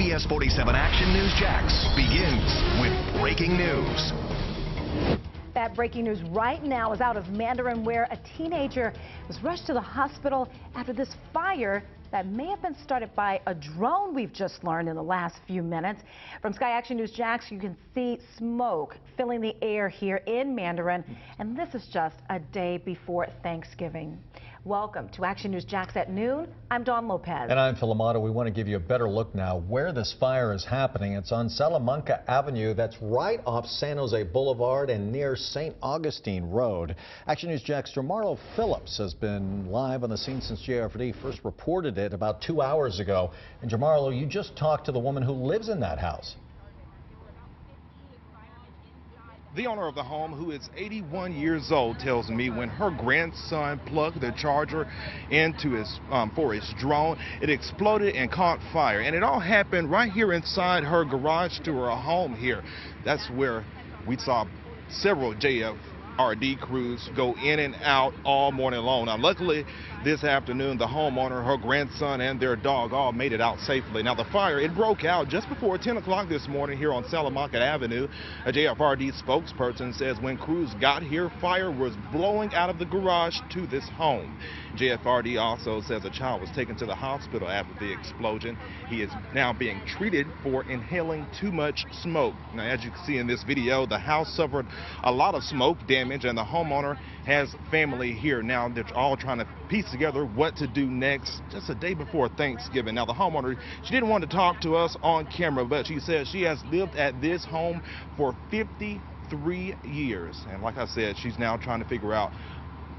CBS47 Action News Jax begins with breaking news. That breaking news right now is out of Mandarin, where a teenager was rushed to the hospital after this fire that may have been started by a drone, we've just learned in the last few minutes. From Sky Action News Jax, you can see smoke filling the air here in Mandarin, and this is just a day before Thanksgiving. Welcome to Action News Jax at noon. I'm Dawn Lopez. And I'm Phil Amato. We want to give you a better look now where this fire is happening. It's on Salamanca Avenue. That's right off San Jose Boulevard and near St. Augustine Road. Action News Jax Jamarlo Phillips has been live on the scene since JFD first reported it about 2 hours ago. And Jamarlo, you just talked to the woman who lives in that house. The owner of the home, who is 81 years old, tells me when her grandson plugged the charger into his for his drone, it exploded and caught fire. And it all happened right here inside her garage to her home here. That's where we saw several JFRD crews go in and out all morning long. Now, luckily, this afternoon, the homeowner, her grandson, and their dog all made it out safely. Now, the fire, it broke out just before 10 o'clock this morning here on Salamanca Avenue. A JFRD spokesperson says when crews got here, fire was blowing out of the garage to this home. JFRD also says a child was taken to the hospital after the explosion. He is now being treated for inhaling too much smoke. Now, as you can see in this video, the house suffered a lot of smoke damage, and the homeowner has family here now. They're all trying to piece together what to do next, just a day before Thanksgiving. Now, the homeowner, she didn't want to talk to us on camera, but she says she has lived at this home for 53 years. And like I said, she's now trying to figure out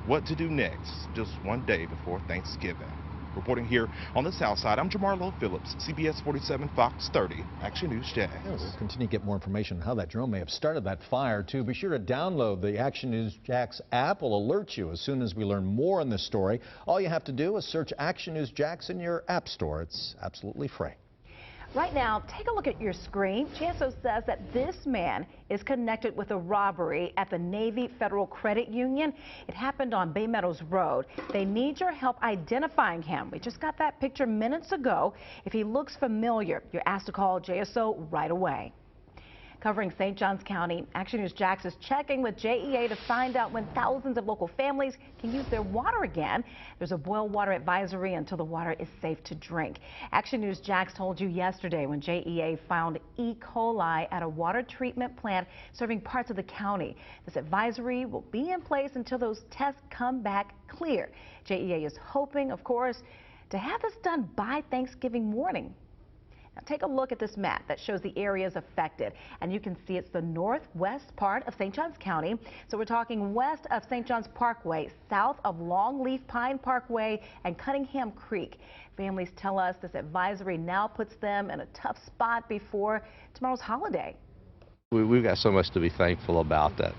what to do next, just one day before Thanksgiving. Reporting here on the south side, I'm Jamarlo Phillips, CBS 47, Fox 30, Action News Jax. Yeah, we'll continue to get more information on how that drone may have started that fire, too. Be sure to download the Action News Jax app. Will alert you as soon as we learn more on this story. All you have to do is search Action News Jax in your app store. It's absolutely free. Right now, take a look at your screen. GSO says that this man is connected with a robbery at the Navy Federal Credit Union. It happened on Bay Meadows Road. They need your help identifying him. We just got that picture minutes ago. If he looks familiar, you're asked to call GSO right away. Covering St. Johns County, Action News Jax is checking with JEA to find out when thousands of local families can use their water again. There's a boil water advisory until the water is safe to drink. Action News Jax told you yesterday when JEA found E. coli at a water treatment plant serving parts of the county. This advisory will be in place until those tests come back clear. JEA is hoping, of course, to have this done by Thanksgiving morning. Now take a look at this map that shows the areas affected, and you can see it's the northwest part of St. Johns County. So we're talking west of St. Johns Parkway, south of Longleaf Pine Parkway and Cunningham Creek. Families tell us this advisory now puts them in a tough spot before tomorrow's holiday. We've got so much to be thankful about, that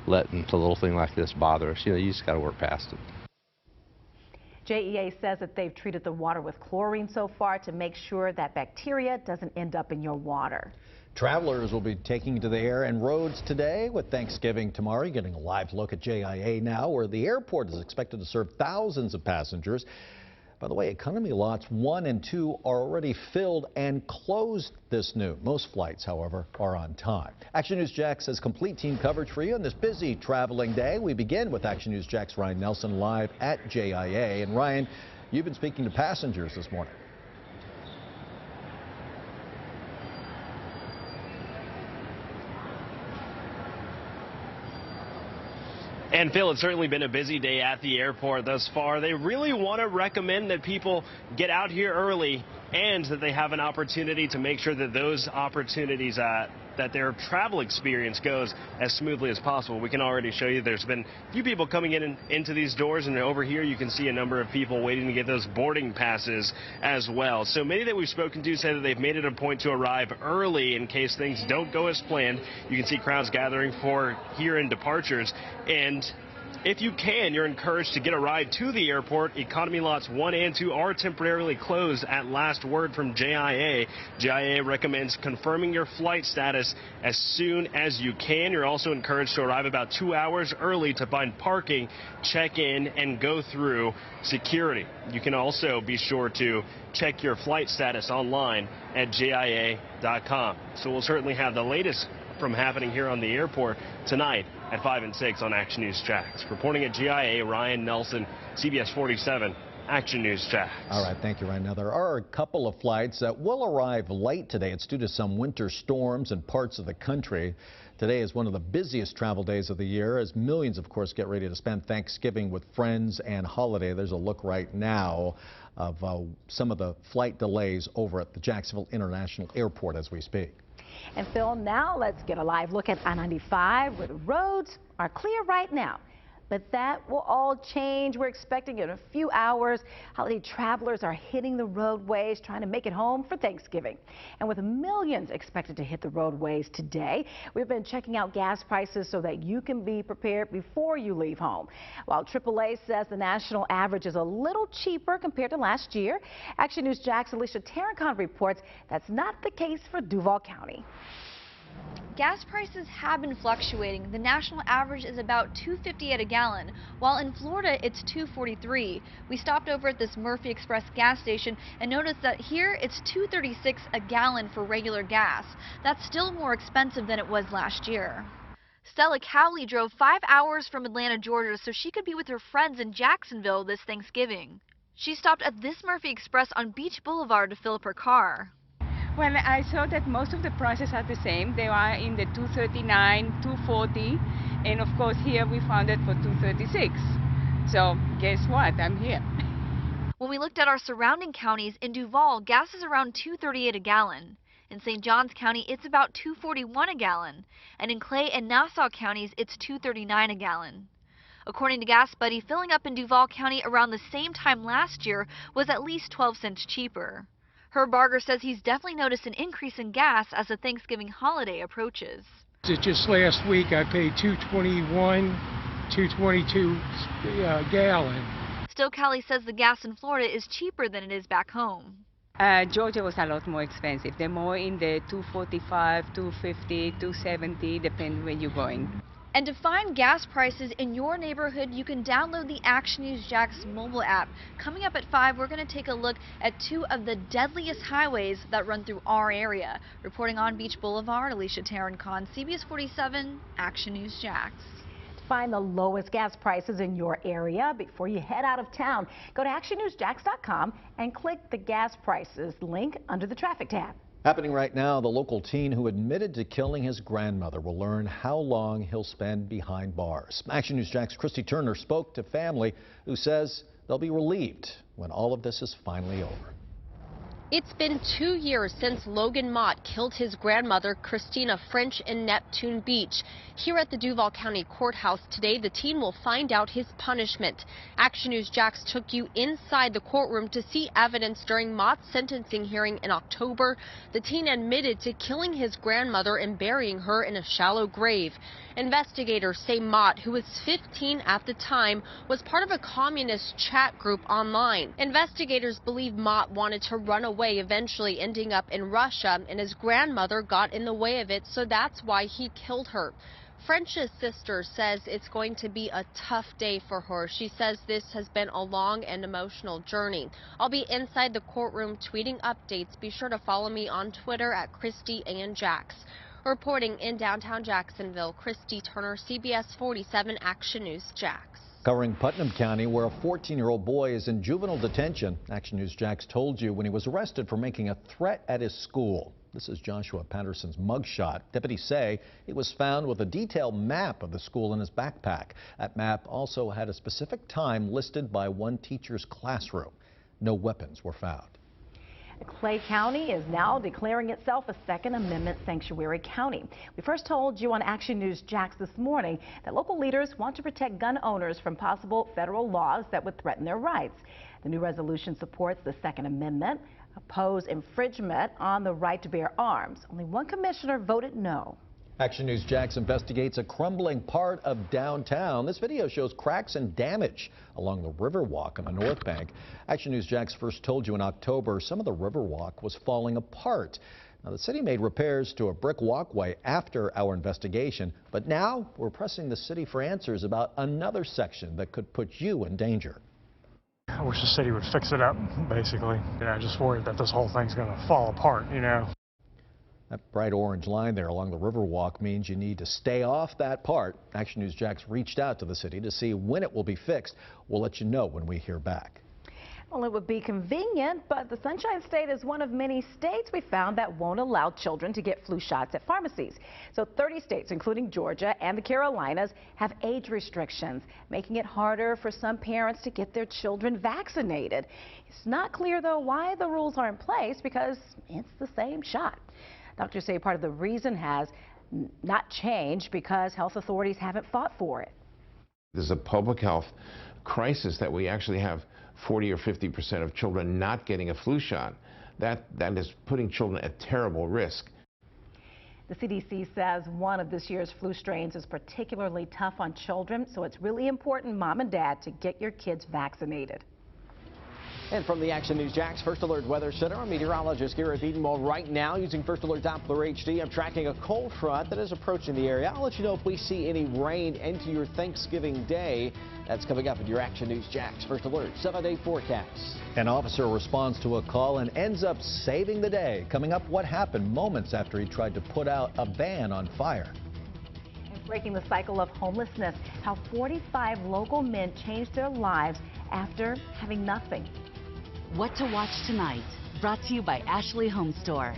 letting a little thing like this bother us. You know, you just got to work past it. JEA says that they've treated the water with chlorine so far to make sure that bacteria doesn't end up in your water. Travelers will be taking to the air and roads today with Thanksgiving tomorrow. You're getting a live look at JIA now, where the airport is expected to serve thousands of passengers. By the way, economy lots 1 and 2 are already filled and closed this noon. Most flights, however, are on time. Action News Jax has complete team coverage for you on this busy traveling day. We begin with Action News Jax Ryan Nelson live at JIA. And Ryan, you've been speaking to passengers this morning. And Phil, it's certainly been a busy day at the airport thus far. They really want to recommend that people get out here early and that they have an opportunity to make sure that those opportunities, that their travel experience goes as smoothly as possible. We can already show you there's been a few people coming in into these doors, and over here you can see a number of people waiting to get those boarding passes as well. So many that we've spoken to say that they've made it a point to arrive early in case things don't go as planned. You can see crowds gathering for here in departures, and If you can, you're encouraged to get a ride to the airport. Economy lots 1 and 2 are temporarily closed at last word from JIA. JIA recommends confirming your flight status as soon as you can. You're also encouraged to arrive about 2 hours early to find parking, check in, and go through security. You can also be sure to check your flight status online at JIA.com. So we'll certainly have the latest from happening here on the airport tonight at 5 and 6 on Action News Jax. Reporting at GIA, Ryan Nelson, CBS47, Action News Jax. All right, thank you, Ryan. Now, there are a couple of flights that will arrive late today. It's due to some winter storms in parts of the country. Today is one of the busiest travel days of the year as millions, of course, get ready to spend Thanksgiving with friends and holiday. There's a look right now of some of the flight delays over at the Jacksonville International Airport as we speak. And Phil, now let's get a live look at I-95 where the roads are clear right now. But that will all change. We're expecting in a few hours. Holiday travelers are hitting the roadways, trying to make it home for Thanksgiving. And with millions expected to hit the roadways today, we've been checking out gas prices so that you can be prepared before you leave home. While AAA says the national average is a little cheaper compared to last year, Action News Jax Alicia Tarancon reports that's not the case for Duval County. Gas prices have been fluctuating. The national average is about $2.50 at a gallon, while in Florida it's $2.43. We stopped over at this Murphy Express gas station and noticed that here it's $2.36 a gallon for regular gas. That's still more expensive than it was last year. Stella Cowley drove 5 hours from Atlanta, Georgia, so she could be with her friends in Jacksonville this Thanksgiving. She stopped at this Murphy Express on Beach Boulevard to fill up her car. Well, I saw that most of the prices are the same. They are in the $2.39, $2.40, and of course here we found it for $2.36. So guess what? I'm here. When we looked at our surrounding counties, in Duval, gas is around $2.38 a gallon. In St. Johns County, it's about $2.41 a gallon. And in Clay and Nassau counties, it's $2.39 a gallon. According to Gas Buddy, filling up in Duval County around the same time last year was at least 12 cents cheaper. Herb Barger says he's definitely noticed an increase in gas as the Thanksgiving holiday approaches. Just last week I paid $2.21, $2.22 a gallon. Still, Callie says the gas in Florida is cheaper than it is back home. Georgia was a lot more expensive. They're more in the $2.45, $2.50, $2.70, depending where you're going. And to find gas prices in your neighborhood, you can download the Action News Jax mobile app. Coming up at 5, we're going to take a look at 2 of the deadliest highways that run through our area. Reporting on Beach Boulevard, Alicia Tarancon, CBS47, Action News Jax. To find the lowest gas prices in your area before you head out of town, go to actionnewsjax.com and click the gas prices link under the traffic tab. Happening right now, the local teen who admitted to killing his grandmother will learn how long he'll spend behind bars. Action News Jax Christy Turner spoke to family who says they'll be relieved when all of this is finally over. It's been 2 years since Logan Mott killed his grandmother, Christina French, in Neptune Beach. Here at the Duval County Courthouse today, the teen will find out his punishment. Action News Jax took you inside the courtroom to see evidence during Mott's sentencing hearing in October. The teen admitted to killing his grandmother and burying her in a shallow grave. Investigators say Mott, who was 15 at the time, was part of a communist chat group online. Investigators believe Mott wanted to run away, eventually ending up in Russia, and his grandmother got in the way of it, so that's why he killed her. French's sister says it's going to be a tough day for her. She says this has been a long and emotional journey. I'll be inside the courtroom tweeting updates. Be sure to follow me on Twitter at Christy and Jax. Reporting in downtown Jacksonville, Christy Turner, CBS 47 Action News Jax. Covering Putnam County, where a 14-year-old boy is in juvenile detention. Action News Jax told you when he was arrested for making a threat at his school. This is Joshua Patterson's mugshot. Deputies say he was found with a detailed map of the school in his backpack. That map also had a specific time listed by one teacher's classroom. No weapons were found. Clay County is now declaring itself a Second Amendment sanctuary county. We first told you on Action News Jax this morning that local leaders want to protect gun owners from possible federal laws that would threaten their rights. The new resolution supports the Second Amendment, oppose infringement on the right to bear arms. Only one commissioner voted no. Action News Jax investigates a crumbling part of downtown. This video shows cracks and damage along the Riverwalk on the North Bank. Action News Jax first told you in October some of the Riverwalk was falling apart. Now, the city made repairs to a brick walkway after our investigation, but now we're pressing the city for answers about another section that could put you in danger. I wish the city would fix it up, basically. Just worried that this whole thing's going to fall apart, That bright orange line there along the Riverwalk means you need to stay off that part. Action News Jax reached out to the city to see when it will be fixed. We'll let you know when we hear back. Well, it would be convenient, but the Sunshine State is one of many states we found that won't allow children to get flu shots at pharmacies. So 30 states, including Georgia and the Carolinas, have age restrictions, making it harder for some parents to get their children vaccinated. It's not clear, though, why the rules are in place because it's the same shot. Doctors say part of the reason has not changed because health authorities haven't fought for it. There's a public health crisis that we actually have 40 or 50% of children not getting a flu shot. That is putting children at terrible risk. The CDC says one of this year's flu strains is particularly tough on children, so it's really important, mom and dad, to get your kids vaccinated. And from the Action News Jax First Alert Weather Center, I'm meteorologist Gareth Edenwald. Right now, using First Alert Doppler HD, I'm tracking a cold front that is approaching the area. I'll let you know if we see any rain into your Thanksgiving day. That's coming up in your Action News Jax First Alert 7-day forecast. An officer responds to a call and ends up saving the day. Coming up, what happened moments after he tried to put out a van on fire. And breaking the cycle of homelessness, how 45 local men changed their lives after having nothing. What to watch tonight, brought to you by Ashley Home Store.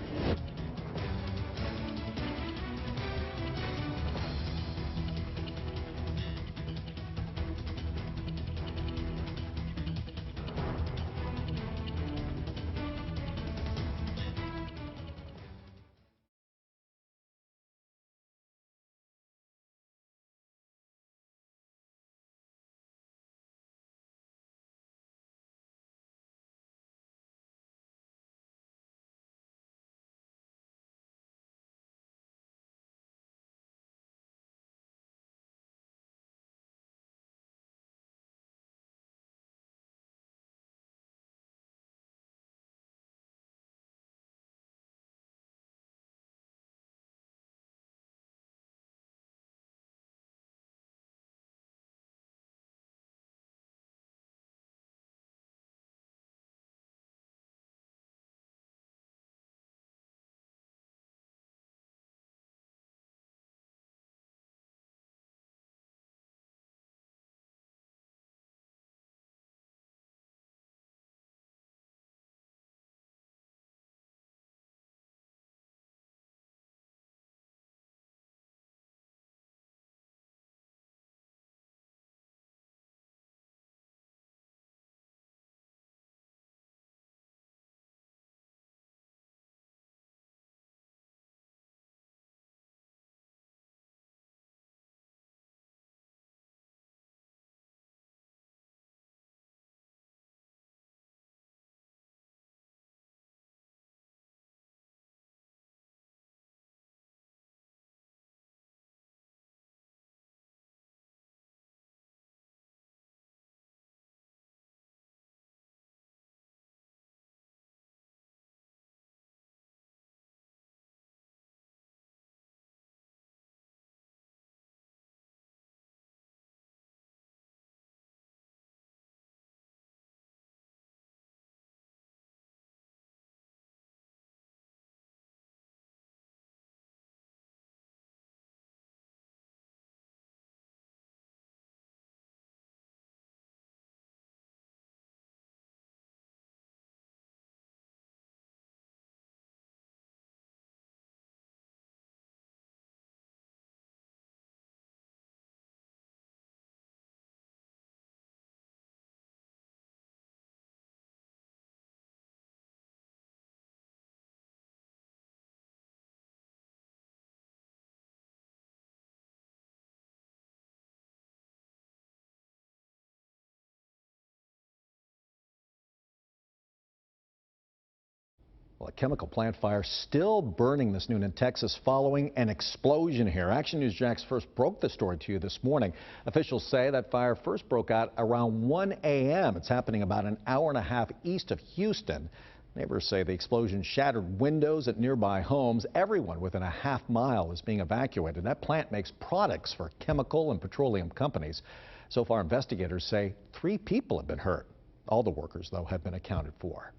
Well, a chemical plant fire still burning this noon in Texas following an explosion here. Action News Jax first broke the story to you this morning. Officials say that fire first broke out around 1 a.m. It's happening about an hour and a half east of Houston. Neighbors say the explosion shattered windows at nearby homes. Everyone within a half-mile is being evacuated. That plant makes products for chemical and petroleum companies. So far, investigators say 3 people have been hurt. All the workers, though, have been accounted for.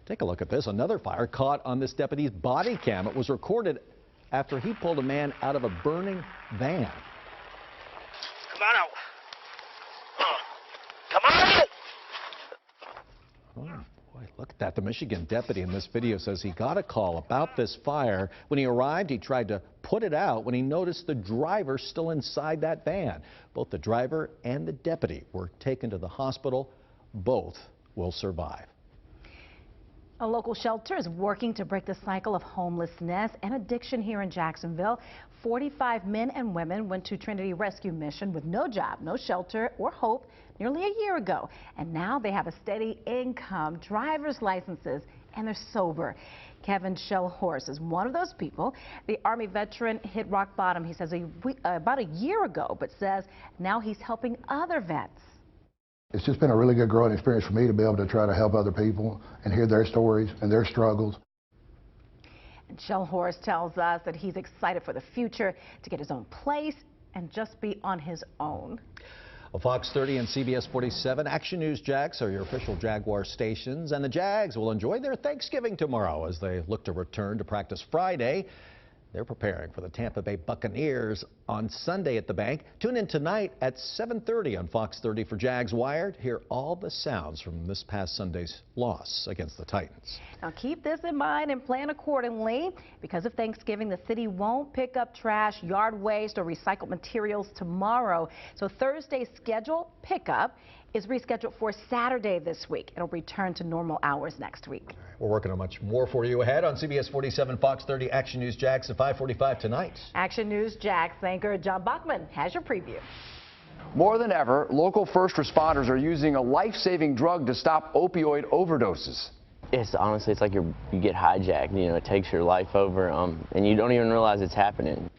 Take a look at this. Another fire caught on this deputy's body cam. It was recorded after he pulled a man out of a burning van. Come on out. Come on out. Oh, boy, look at that. The Michigan deputy in this video says he got a call about this fire. When he arrived, he tried to put it out when he noticed the driver still inside that van. Both the driver and the deputy were taken to the hospital. Both will survive. A local shelter is working to break the cycle of homelessness and addiction here in Jacksonville. 45 men and women went to Trinity Rescue Mission with no job, no shelter or hope nearly a year ago. And now they have a steady income, driver's licenses, and they're sober. Kevin Shellhorse is one of those people. The Army veteran hit rock bottom, he says, about a year ago, but says now he's helping other vets. It's just been a really good growing experience for me to be able to try to help other people and hear their stories and their struggles. And Shellhorse tells us that he's excited for the future, to get his own place and just be on his own. Well, Fox 30 and CBS47 Action News Jax are your official Jaguar stations, and the Jags will enjoy their Thanksgiving tomorrow as they look to return to practice Friday. They're preparing for the Tampa Bay Buccaneers on Sunday at the bank. Tune in tonight at 7:30 on Fox 30 for Jags Wired. Hear all the sounds from this past Sunday's loss against the Titans. Now keep this in mind and plan accordingly. Because of Thanksgiving, the city won't pick up trash, yard waste, or recycled materials tomorrow. So Thursday's scheduled pickup is rescheduled for Saturday this week. It'll return to normal hours next week. We're working on much more for you ahead on CBS 47, Fox 30, Action News Jax at 5:45 tonight. Action News Jax anchor John Bachman has your preview. More than ever, local first responders are using a life-saving drug to stop opioid overdoses. It's honestly, it's like you get hijacked. You know, it takes your life over, and you don't even realize it's happening.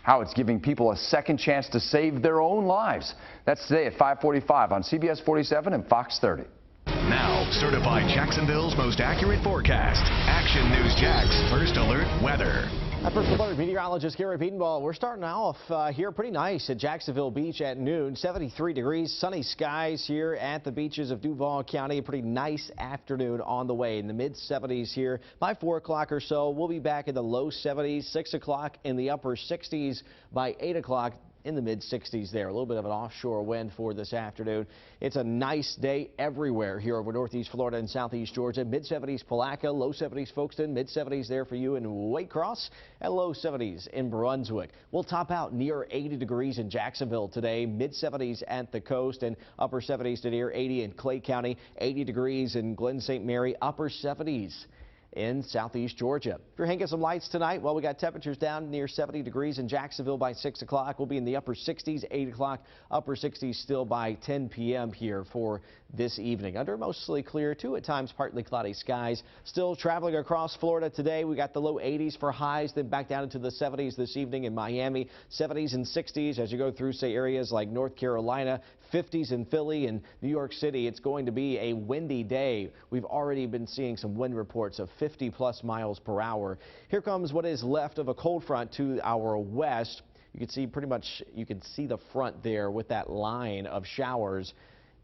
How it's giving people a second chance to save their own lives. That's today at 5:45 on CBS 47 and Fox 30. Now, certified Jacksonville's most accurate forecast. Action News Jax First Alert Weather. First Alert meteorologist Gary Beatonball. We're starting off here pretty nice at Jacksonville Beach at noon. 73 degrees, sunny skies here at the beaches of Duval County. A pretty nice afternoon on the way in the mid-70s here. By 4 o'clock or so, we'll be back in the low 70s, 6 o'clock in the upper 60s. By 8 o'clock, in the mid-60s there. A little bit of an offshore wind for this afternoon. It's a nice day everywhere here over northeast Florida and southeast Georgia. Mid-70s Palatka, low 70s Folkestone, mid-70s there for you in Waycross, and low 70s in Brunswick. We'll top out near 80 degrees in Jacksonville today, mid-70s at the coast, and upper 70s to near 80 in Clay County, 80 degrees in Glen St. Mary, upper 70s in southeast Georgia. If you're hanging some lights tonight, well, we got temperatures down near 70 degrees in Jacksonville by 6 o'clock. We'll be in the upper 60s, 8 o'clock, upper 60s still by 10 p.m. here for this evening. Under mostly clear to at times partly cloudy skies. Still traveling across Florida today. We got the low 80s for highs, then back down into the 70s this evening in Miami. 70s and 60s as you go through, say, areas like North Carolina. 50s in Philly and New York City. It's going to be a windy day. We've already been seeing some wind reports of 50+ miles per hour. Here comes what is left of a cold front to our west. You can see pretty much, you can see the front there with that line of showers.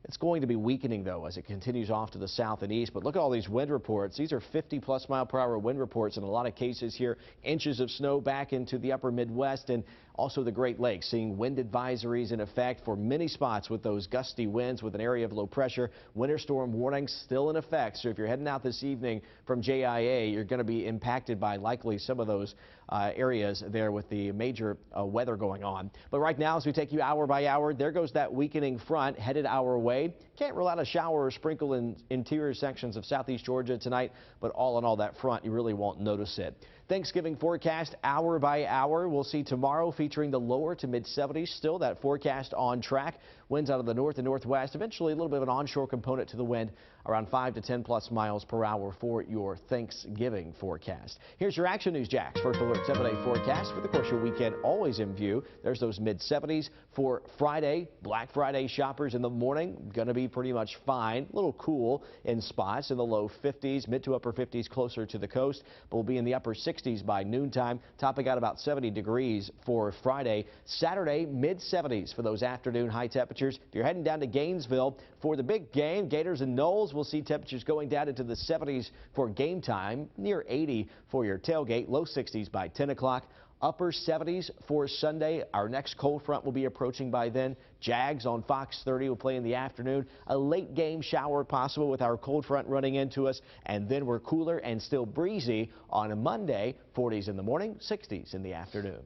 It's going to be weakening, though, as it continues off to the south and east. But look at all these wind reports. These are 50+ mile per hour wind reports in a lot of cases here. Inches of snow back into the upper Midwest and also the Great Lakes, seeing wind advisories in effect for many spots with those gusty winds with an area of low pressure. Winter storm warnings still in effect. So if you're heading out this evening from JIA, you're going to be impacted by likely some of those areas there with the major weather going on. But right now, as we take you hour by hour, there goes that weakening front headed our way. Can't rule out a shower or sprinkle in interior sections of southeast Georgia tonight, but all in all, that front, you really won't notice it. Thanksgiving forecast hour by hour. We'll see tomorrow featuring the lower to mid 70s. Still that forecast on track. Winds out of the north and northwest. Eventually a little bit of an onshore component to the wind, around 5 to 10 plus miles per hour for your Thanksgiving forecast. Here's your Action News Jax First Alert 7-day forecast. For the course of your weekend, always in view. There's those mid-70s for Friday. Black Friday shoppers in the morning going to be pretty much fine. A little cool in spots in the low 50s, mid to upper 50s closer to the coast, but we'll be in the upper 60s by noontime, topping out about 70 degrees for Friday. Saturday, mid-70s for those afternoon high temperatures. If you're heading down to Gainesville for the big game, Gators and Knowles, we'll see temperatures going down into the 70s for game time, near 80 for your tailgate, low 60s by 10 o'clock. Upper 70s for Sunday. Our next cold front will be approaching by then. Jags on Fox 30 will play in the afternoon. A late game shower possible with our cold front running into us. And then we're cooler and still breezy on a Monday. 40s in the morning, 60s in the afternoon.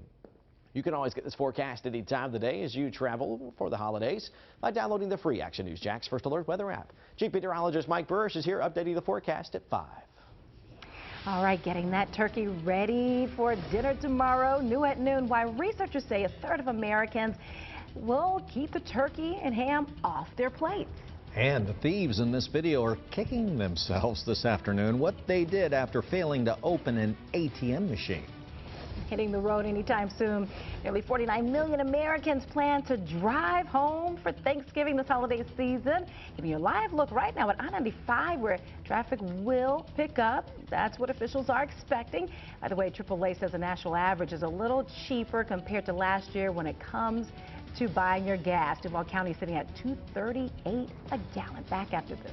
You can always get this forecast any time of the day as you travel for the holidays by downloading the free Action News Jax First Alert weather app. Chief Meteorologist Mike Burrish is here updating the forecast at 5. All right, getting that turkey ready for dinner tomorrow, new at noon. Why researchers say a third of Americans will keep the turkey and ham off their plates. And the thieves in this video are kicking themselves this afternoon. What they did after failing to open an ATM machine. Hitting the road anytime soon. Nearly 49 million Americans plan to drive home for Thanksgiving this holiday season. Giving you a live look right now at I-95 where traffic will pick up. That's what officials are expecting. By the way, AAA says the national average is a little cheaper compared to last year when it comes to buying your gas. Duval County sitting at $2.38 a gallon. Back after this.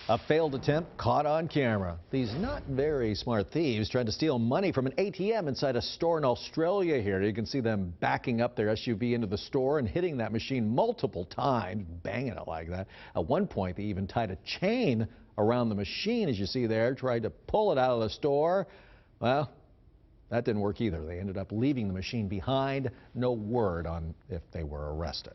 A failed attempt caught on camera. These not very smart thieves tried to steal money from an ATM inside a store in Australia here. You can see them backing up their SUV into the store and hitting that machine multiple times, banging it like that. At one point, they even tied a chain around the machine, as you see there, tried to pull it out of the store. Well, that didn't work either. They ended up leaving the machine behind. No word on if they were arrested.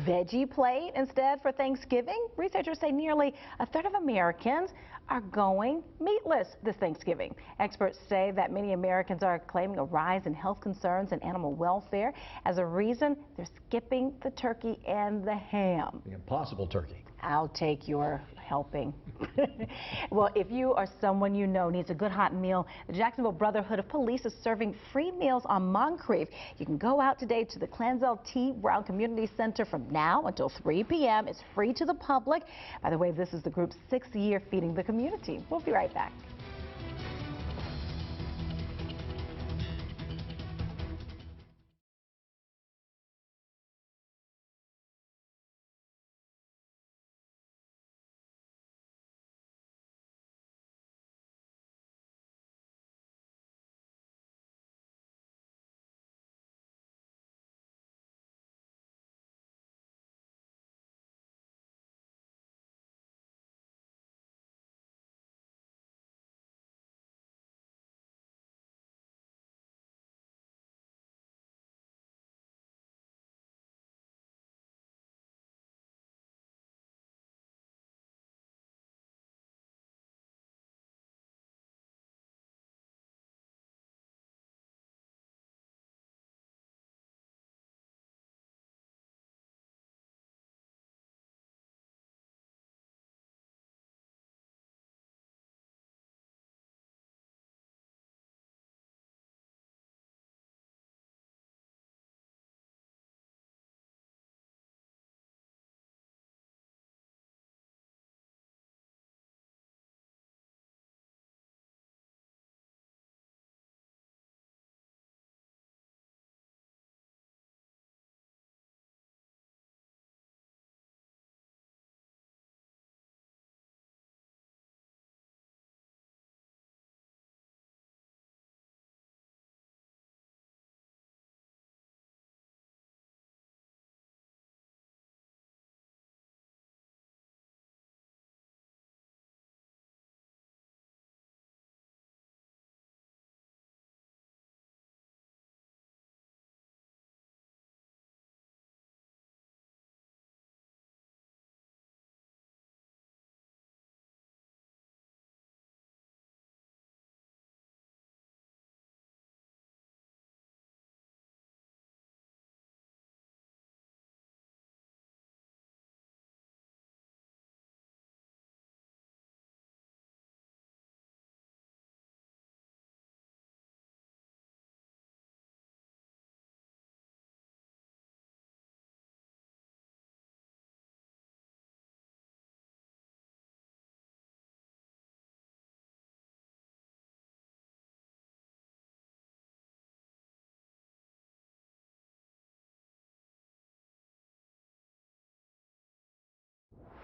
Veggie plate instead for Thanksgiving? Researchers say nearly a third of Americans are going meatless this Thanksgiving. Experts say that many Americans are claiming a rise in health concerns and animal welfare. As a reason, they're skipping the turkey and the ham. The impossible turkey. I'll take your helping. Well, if you or someone you know needs a good hot meal, the Jacksonville Brotherhood of Police is serving free meals on Moncrief. You can go out today to the Clanzell T. Brown Community Center from now until 3 p.m. It's free to the public. By the way, this is the group's 6th year feeding the community. We'll be right back.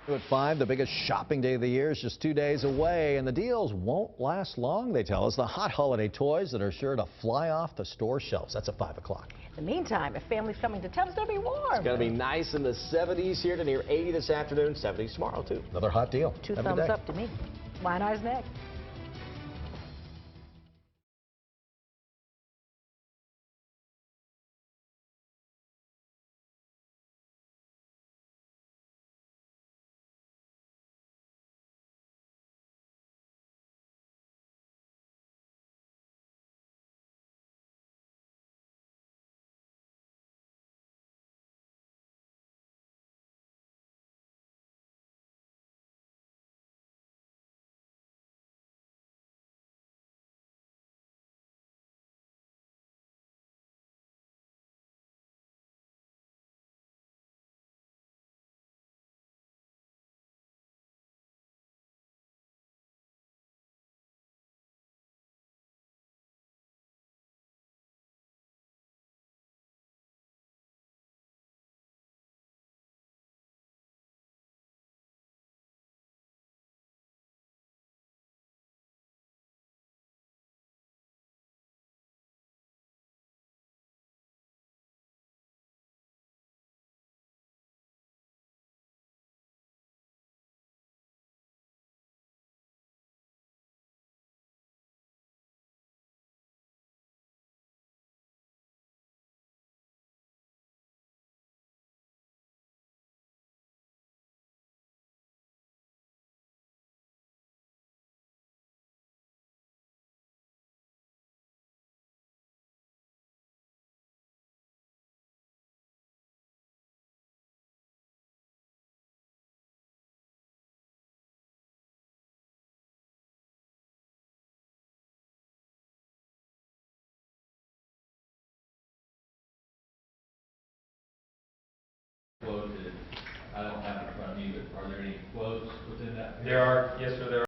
At 5, the biggest shopping day of the year is just 2 days away, and the deals won't last long, they tell us. The hot holiday toys that are sure to fly off the store shelves. That's at 5 o'clock. In the meantime, if family's coming to town, it's going to be warm. It's going to be nice in the 70s here to near 80 this afternoon, 70s tomorrow, too. Another hot deal. Two Every thumbs day. up to me. Wine Eyes next. I don't have it in front of me, but are there any quotes within that? There are, yes sir, there are.